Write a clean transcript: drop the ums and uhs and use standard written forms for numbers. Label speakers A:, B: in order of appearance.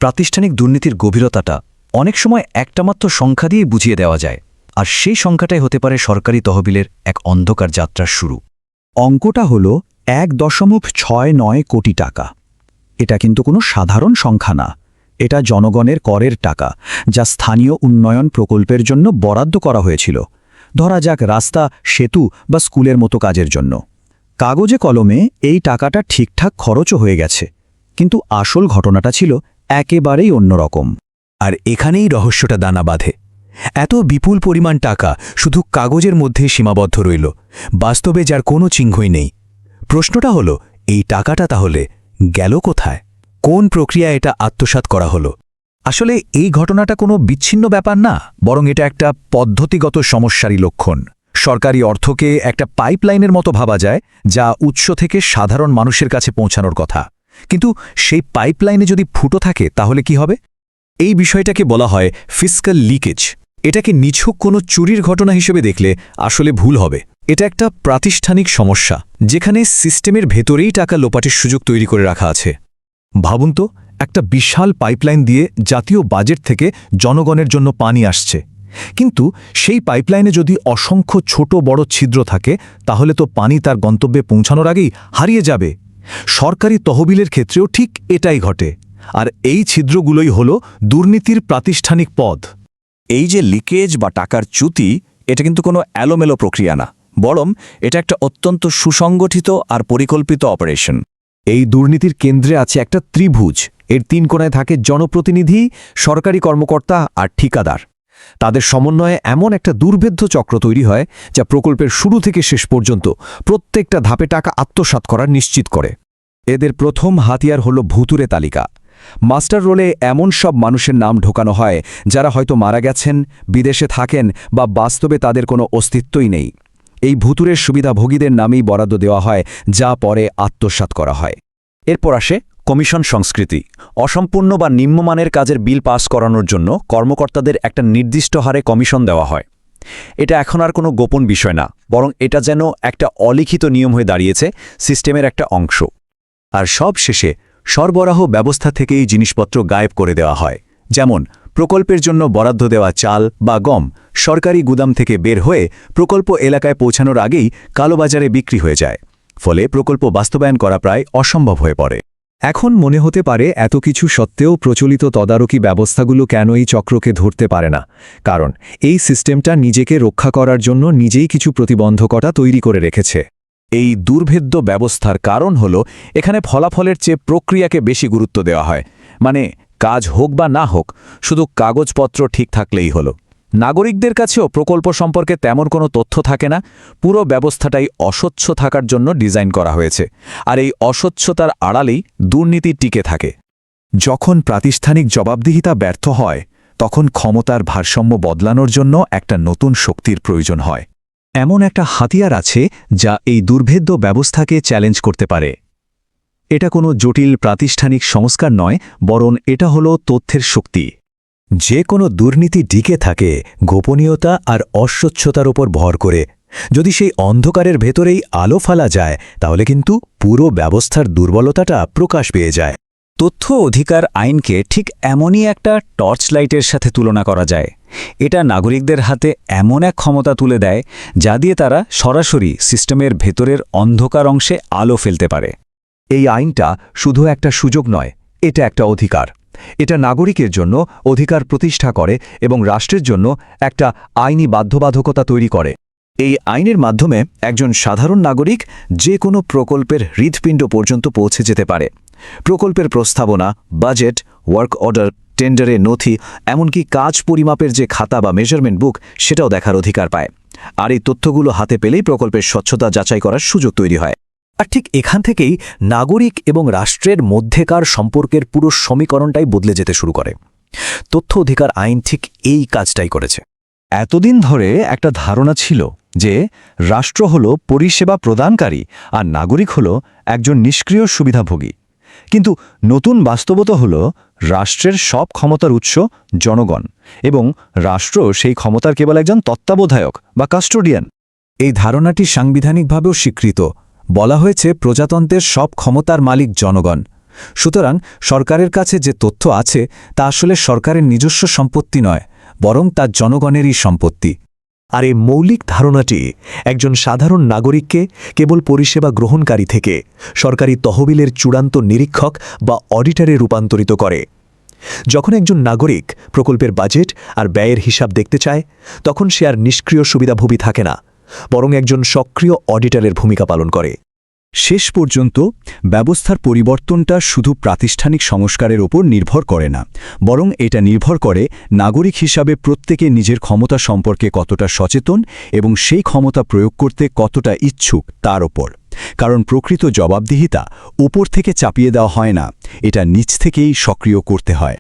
A: প্রাতিষ্ঠানিক দুর্নীতির গভীরতাটা অনেক সময় একটা মাত্র সংখ্যা দিয়ে বুঝিয়ে দেওয়া যায়, আর সেই সংখ্যাটাই হতে পারে সরকারি তহবিলের এক অন্ধকার যাত্রার শুরু।
B: অঙ্কটা হল ১.৬৯ কোটি টাকা। এটা কিন্তু কোনো সাধারণ সংখ্যা না, এটা জনগণের করের টাকা, যা স্থানীয় উন্নয়ন প্রকল্পের জন্য বরাদ্দ করা হয়েছিল। ধরা যাক রাস্তা, সেতু বা স্কুলের মতো কাজের জন্য। কাগজে কলমে এই টাকাটা ঠিকঠাক খরচও হয়ে গেছে, কিন্তু আসল ঘটনাটা ছিল একেবারেই অন্যরকম।
C: আর এখানেই রহস্যটা দানা বাঁধে। এত বিপুল পরিমাণ টাকা শুধু কাগজের মধ্যে সীমাবদ্ধ রইল, বাস্তবে যার কোনো চিহ্নই নেই। প্রশ্নটা হলো, এই টাকাটা তাহলে গেল কোথায়? কোন প্রক্রিয়া এটা আত্মসাৎ করা হলো? আসলে এই ঘটনাটা কোনো বিচ্ছিন্ন ব্যাপার না, বরং এটা একটা পদ্ধতিগত সমস্যারই লক্ষণ। সরকারি অর্থকে একটা পাইপলাইনের মতো ভাবা যায়, যা উৎস থেকে সাধারণ মানুষের কাছে পৌঁছানোর কথা। কিন্তু সেই পাইপলাইনে যদি ফুটো থাকে তাহলে কি হবে? এই বিষয়টাকে বলা হয় ফিস্ক্যাল লিকেজ। এটাকে নিছক কোনো চুরির ঘটনা হিসেবে দেখলে আসলে ভুল হবে। এটা একটা প্রাতিষ্ঠানিক সমস্যা, যেখানে সিস্টেমের ভেতরেই টাকা লোপাটের সুযোগ তৈরি করে রাখা আছে। ভাবুন তো, একটা বিশাল পাইপলাইন দিয়ে জাতীয় বাজেট থেকে জনগণের জন্য পানি আসছে, কিন্তু সেই পাইপলাইনে যদি অসংখ্য ছোট বড় ছিদ্র থাকে, তাহলে তো পানি তার গন্তব্যে পৌঁছানোর আগেই হারিয়ে যাবে। সরকারি তহবিলের ক্ষেত্রেও ঠিক এটাই ঘটে, আর এই ছিদ্রগুলোই হল দুর্নীতির প্রাতিষ্ঠানিক পথ।
D: এই যে লিকেজ বা টাকার চ্যুতি, এটা কিন্তু কোনো এলোমেলো প্রক্রিয়া না, বরং এটা একটা অত্যন্ত সুসংগঠিত আর পরিকল্পিত অপারেশন।
C: এই দুর্নীতির কেন্দ্রে আছে একটা ত্রিভুজ। এর তিন কোণায় থাকে জনপ্রতিনিধি, সরকারি কর্মকর্তা আর ঠিকাদার। তাদের সমন্বয়ে এমন একটা দুর্ভেদ্য চক্র তৈরি হয়, যা প্রকল্পের শুরু থেকে শেষ পর্যন্ত প্রত্যেকটা ধাপে টাকা আত্মসাৎ করার নিশ্চিত করে। এদের প্রথম হাতিয়ার হল ভুতুরে তালিকা। মাস্টার রোলে এমন সব মানুষের নাম ঢোকানো হয়, যারা হয়তো মারা গেছেন, বিদেশে থাকেন বা বাস্তবে তাদের কোনো অস্তিত্বই নেই। এই ভুতুরের সুবিধাভোগীদের নামেই বরাদ্দ দেওয়া হয়, যা পরে আত্মসাৎ করা হয়।
A: এরপর আসে কমিশন সংস্কৃতি। অসম্পূর্ণ বা নিম্নমানের কাজের বিল পাস করানোর জন্য কর্মকর্তাদের একটা নির্দিষ্ট হারে কমিশন দেওয়া হয়। এটা এখন আর কোনো গোপন বিষয় না, বরং এটা যেন একটা অলিখিত নিয়ম হয়ে দাঁড়িয়েছে, সিস্টেমের একটা অংশ। আর সব শেষে সরবরাহ ব্যবস্থা থেকেই জিনিসপত্র গায়েব করে দেওয়া হয়। যেমন প্রকল্পের জন্য বরাদ্দ দেওয়া চাল বা গম সরকারি গুদাম থেকে বের হয়ে প্রকল্প এলাকায় পৌঁছানোর আগেই কালোবাজারে বিক্রি হয়ে যায়। ফলে প্রকল্প বাস্তবায়ন করা প্রায় অসম্ভব হয়ে পড়ে।
C: এখন মনে হতে পারে, এত কিছু সত্ত্বেও প্রচলিত তদারকি ব্যবস্থাগুলো কেন এই চক্রকে ধরতে পারে না? কারণ এই সিস্টেমটা নিজেকে রক্ষা করার জন্য নিজেই কিছু প্রতিবন্ধকতা তৈরি করে রেখেছে।
D: এই দুর্ভেদ্য ব্যবস্থার কারণ হল, এখানে ফলাফলের চেয়ে প্রক্রিয়াকে বেশি গুরুত্ব দেওয়া হয়। মানে কাজ হোক বা না হোক, শুধু কাগজপত্র ঠিক থাকলেই হলো। নাগরিকদের কাছেও প্রকল্প সম্পর্কে তেমন কোনো তথ্য থাকে না। পুরো ব্যবস্থাটাই অস্বচ্ছ থাকার জন্য ডিজাইন করা হয়েছে, আর এই অস্বচ্ছতার আড়ালেই দুর্নীতি টিকে থাকে।
C: যখন প্রাতিষ্ঠানিক জবাবদিহিতা ব্যর্থ হয়, তখন ক্ষমতার ভারসাম্য বদলানোর জন্য একটা নতুন শক্তির প্রয়োজন হয়। এমন একটা হাতিয়ার আছে, যা এই দুর্ভেদ্য ব্যবস্থাকে চ্যালেঞ্জ করতে পারে। এটা কোনো জটিল প্রাতিষ্ঠানিক সংস্কার নয়, বরং এটা হলো তথ্যের শক্তি। যে কোনো দুর্নীতি টিকে থাকে গোপনীয়তা আর অস্বচ্ছতার উপর ভর করে। যদি সেই অন্ধকারের ভেতরেই আলো ফেলা যায়, তাহলে কিন্তু পুরো ব্যবস্থার দুর্বলতাটা প্রকাশ পেয়ে যায়।
A: তথ্য অধিকার আইনকে ঠিক এমনই একটা টর্চ লাইটের সাথে তুলনা করা যায়। এটা নাগরিকদের হাতে এমন এক ক্ষমতা তুলে দেয়, যা দিয়ে তারা সরাসরি সিস্টেমের ভেতরের অন্ধকার অংশে আলো ফেলতে পারে।
C: এই আইনটা শুধু একটা সুযোগ নয়, এটা একটা অধিকার। এটা নাগরিকের জন্য অধিকার প্রতিষ্ঠা করে এবং রাষ্ট্রের জন্য একটা আইনি বাধ্যবাধকতা তৈরি করে।
D: এই আইনের মাধ্যমে একজন সাধারণ নাগরিক যে কোনো প্রকল্পের হৃৎপিণ্ড পর্যন্ত পৌঁছে যেতে পারে। প্রকল্পের প্রস্তাবনা, বাজেট, ওয়ার্ক অর্ডার, টেন্ডারের নথি, এমনকি কাজ পরিমাপের যে খাতা বা মেজারমেন্ট বুক, সেটাও দেখার অধিকার পায়। আর এই তথ্যগুলো হাতে পেলেই প্রকল্পের স্বচ্ছতা যাচাই করার সুযোগ তৈরি হয়।
A: আর ঠিক এখান থেকেই নাগরিক এবং রাষ্ট্রের মধ্যেকার সম্পর্কের পুরো সমীকরণটাই বদলে যেতে শুরু করে। তথ্য অধিকার আইন ঠিক এই কাজটাই করেছে।
C: এতদিন ধরে একটা ধারণা ছিল যে রাষ্ট্র হল পরিষেবা প্রদানকারী আর নাগরিক হল একজন নিষ্ক্রিয় সুবিধাভোগী। কিন্তু নতুন বাস্তবতা হল, রাষ্ট্রের সব ক্ষমতার উৎস জনগণ, এবং রাষ্ট্র সেই ক্ষমতার কেবল একজন তত্ত্বাবধায়ক বা কাস্টোডিয়ান। এই ধারণাটি সাংবিধানিকভাবেও স্বীকৃত। বলা হয়েছে, প্রজাতন্ত্রের সব ক্ষমতার মালিক জনগণ।
D: সুতরাং সরকারের কাছে যে তথ্য আছে তা আসলে সরকারের নিজস্ব সম্পত্তি নয়, বরং তা জনগণেরই সম্পত্তি।
C: আর এই মৌলিক ধারণাটি একজন সাধারণ নাগরিককে কেবল পরিষেবা গ্রহণকারী থেকে সরকারি তহবিলের চূড়ান্ত নিরীক্ষক বা অডিটরে রূপান্তরিত করে। যখন একজন নাগরিক প্রকল্পের বাজেট আর ব্যয়ের হিসাব দেখতে চায়, তখন সে আর নিষ্ক্রিয় সুবিধাভোগী থাকে না, বরং একজন সক্রিয় অডিটরের ভূমিকা পালন করে।
A: শেষ পর্যন্ত ব্যবস্থার পরিবর্তনটা শুধু প্রাতিষ্ঠানিক সংস্কারের ওপর নির্ভর করে না, বরং এটা নির্ভর করে নাগরিক হিসাবে প্রত্যেকে নিজের ক্ষমতা সম্পর্কে কতটা সচেতন এবং সেই ক্ষমতা প্রয়োগ করতে কতটা ইচ্ছুক তার ওপর। কারণ প্রকৃত জবাবদিহিতা উপর থেকে চাপিয়ে দেওয়া হয় না, এটা নিচ থেকেই সক্রিয় করতে হয়।